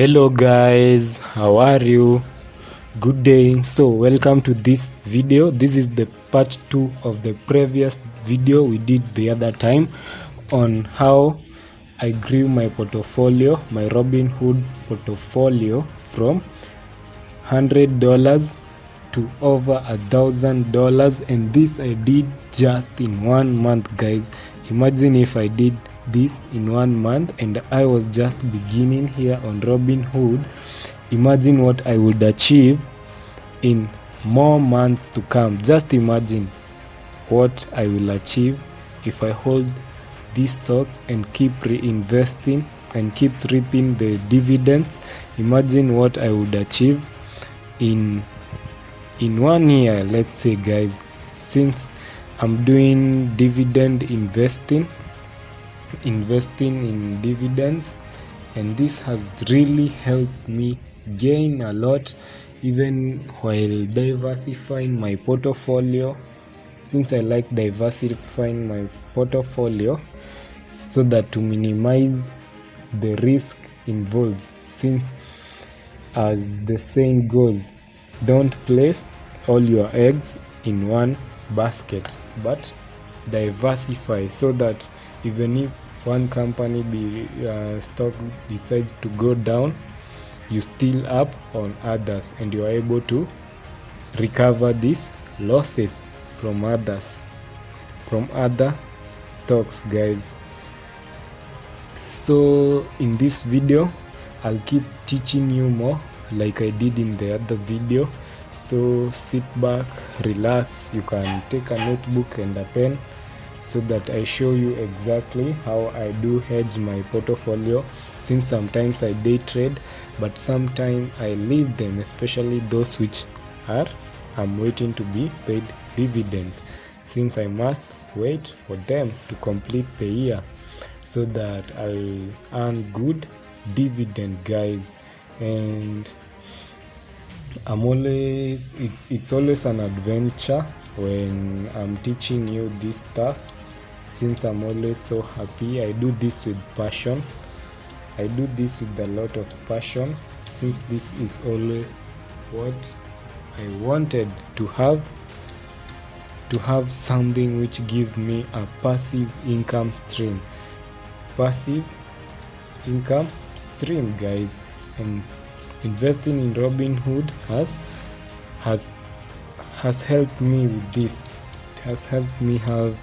Hello guys, how are you? Good day. So welcome to this video. This is the part 2 of the previous video we did the other time on how I grew my portfolio, my Robinhood portfolio from $100 to over $1,000, and this I did just in 1 month, guys. Imagine if I did this in 1 month and I was just beginning here on Robinhood. Imagine what I would achieve in more months to come. Just imagine what I will achieve if I hold these stocks and keep reinvesting and keep reaping the dividends. Imagine what I would achieve in 1 year, let's say, guys, since I'm doing dividend investing in dividends, and this has really helped me gain a lot even while diversifying my portfolio, since I like diversifying my portfolio so that to minimize the risk involved, since as the saying goes, don't place all your eggs in one basket, but diversify, so that even if one company stock decides to go down, you still up on others and you are able to recover these losses from other stocks, guys. So in this video I'll keep teaching you more like I did in the other video. So sit back, relax, you can take a notebook and a pen so that I show you exactly how I do hedge my portfolio, since sometimes I day trade but sometimes I leave them, especially those which I'm waiting to be paid dividend, since I must wait for them to complete the year so that I'll earn good dividend, guys. And it's always an adventure when I'm teaching you this stuff, since I'm always so happy. I do this with passion. I do this with a lot of passion, since this is always what I wanted to have something which gives me a passive income stream, guys. And investing in Robinhood has helped me with this. It has helped me have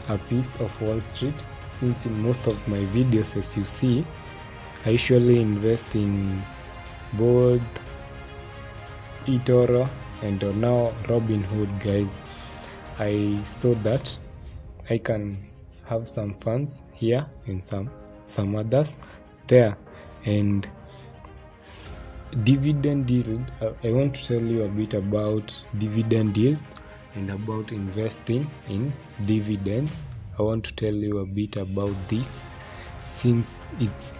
a piece of Wall Street, since in most of my videos, as you see, I usually invest in both eToro and now Robinhood, guys. I saw that I can have some funds here and some others there. And dividend yield, I want to tell you a bit about dividend yield and about investing in dividends. I want to tell you a bit about this, since it's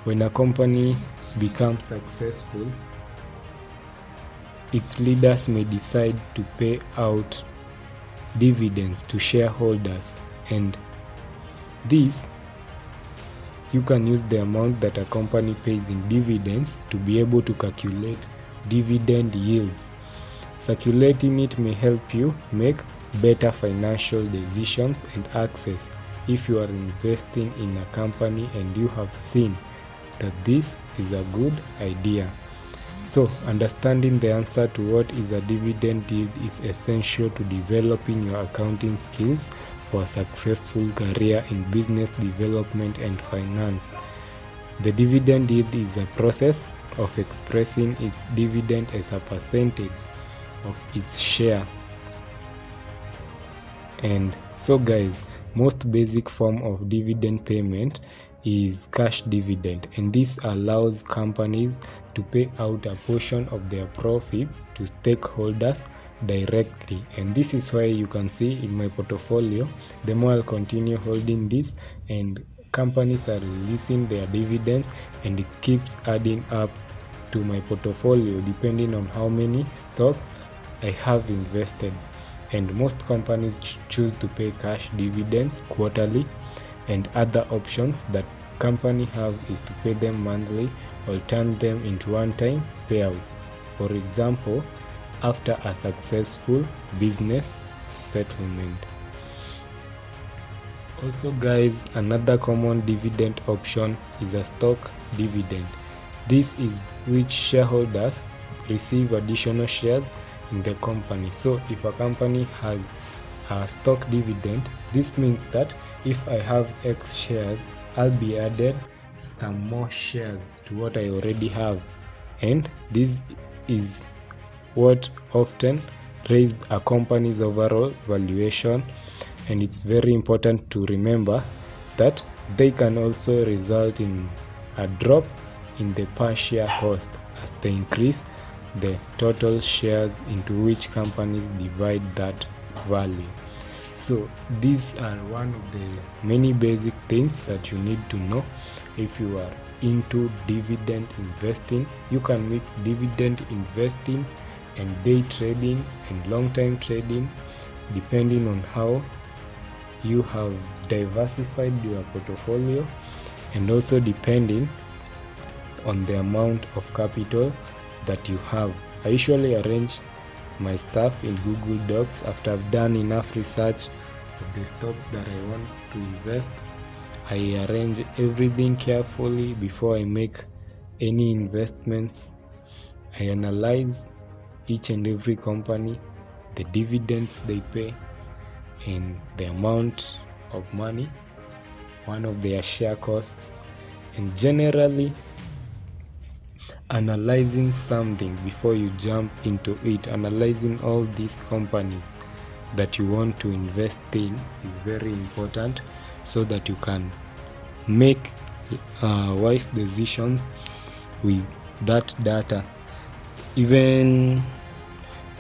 when a company becomes successful, its leaders may decide to pay out dividends to shareholders, and this, you can use the amount that a company pays in dividends to be able to calculate dividend yields. Calculating it may help you make better financial decisions and access if you are investing in a company and you have seen that this is a good idea. So understanding the answer to what is a dividend yield is essential to developing your accounting skills for a successful career in business development and finance. The dividend yield is a process of expressing its dividend as a percentage of its share. And so, guys, most basic form of dividend payment is cash dividend, and this allows companies to pay out a portion of their profits to stakeholders directly. And this is why you can see in my portfolio, the more I'll continue holding this and companies are releasing their dividends, and it keeps adding up to my portfolio depending on how many stocks I have invested. And most companies choose to pay cash dividends quarterly, and other options that company have is to pay them monthly or turn them into one-time payouts, for example after a successful business settlement. Also guys, another common dividend option is a stock dividend. This is which shareholders receive additional shares in the company. So if a company has a stock dividend, this means that if I have X shares, I'll be added some more shares to what I already have, and this is what often raised a company's overall valuation. And it's very important to remember that they can also result in a drop in the per share cost as they increase the total shares into which companies divide that value. So these are one of the many basic things that you need to know if you are into dividend investing. You can mix dividend investing and day trading and long-term trading depending on how you have diversified your portfolio, and also depending on the amount of capital that you have. I usually arrange my stuff in Google Docs after I've done enough research of the stocks that I want to invest. I arrange everything carefully before I make any investments. I analyze each and every company, the dividends they pay, and the amount of money, one of their share costs, and generally analyzing something before you jump into it. Analyzing all these companies that you want to invest in is very important so that you can make wise decisions with that data. Even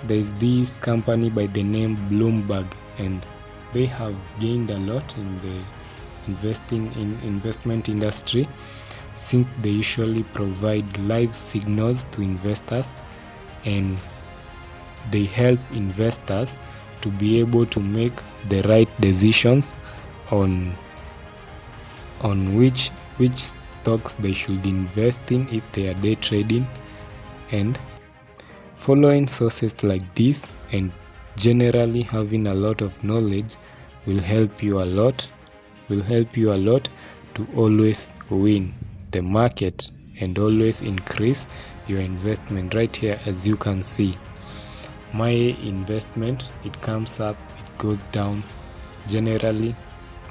there's this company by the name Bloomberg, and they have gained a lot in the investment industry, since they usually provide live signals to investors, and they help investors to be able to make the right decisions on which stocks they should invest in if they are day trading. And following sources like this and generally having a lot of knowledge will help you a lot to always win the market and always increase your investment. Right here, as you can see, my investment, it comes up, it goes down. Generally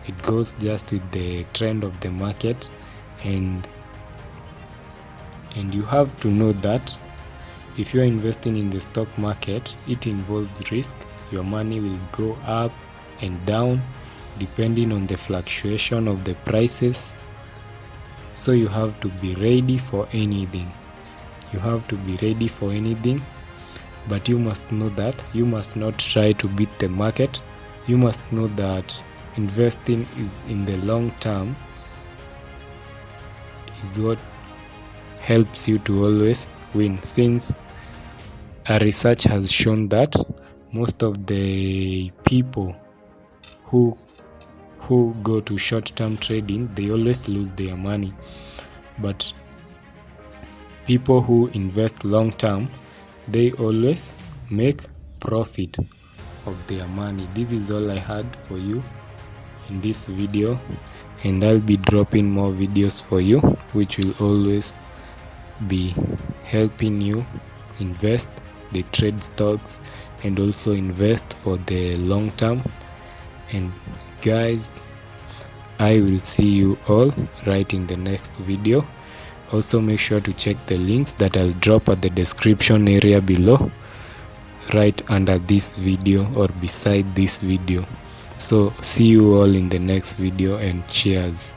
it goes just with the trend of the market, and you have to know that if you are investing in the stock market, it involves risk. Your money will go up and down depending on the fluctuation of the prices. So you have to be ready for anything. But you must know that you must not try to beat the market. You must know that investing in the long term is what helps you to always win, since a research has shown that most of the people who go to short-term trading, they always lose their money, but people who invest long-term, they always make profit of their money. This is all I had for you in this video, and I'll be dropping more videos for you which will always be helping you invest, the trade stocks, and also invest for the long term. And guys, I will see you all right in the next video. Also make sure to check the links that I'll drop at the description area below, right under this video or beside this video. So see you all in the next video, and cheers.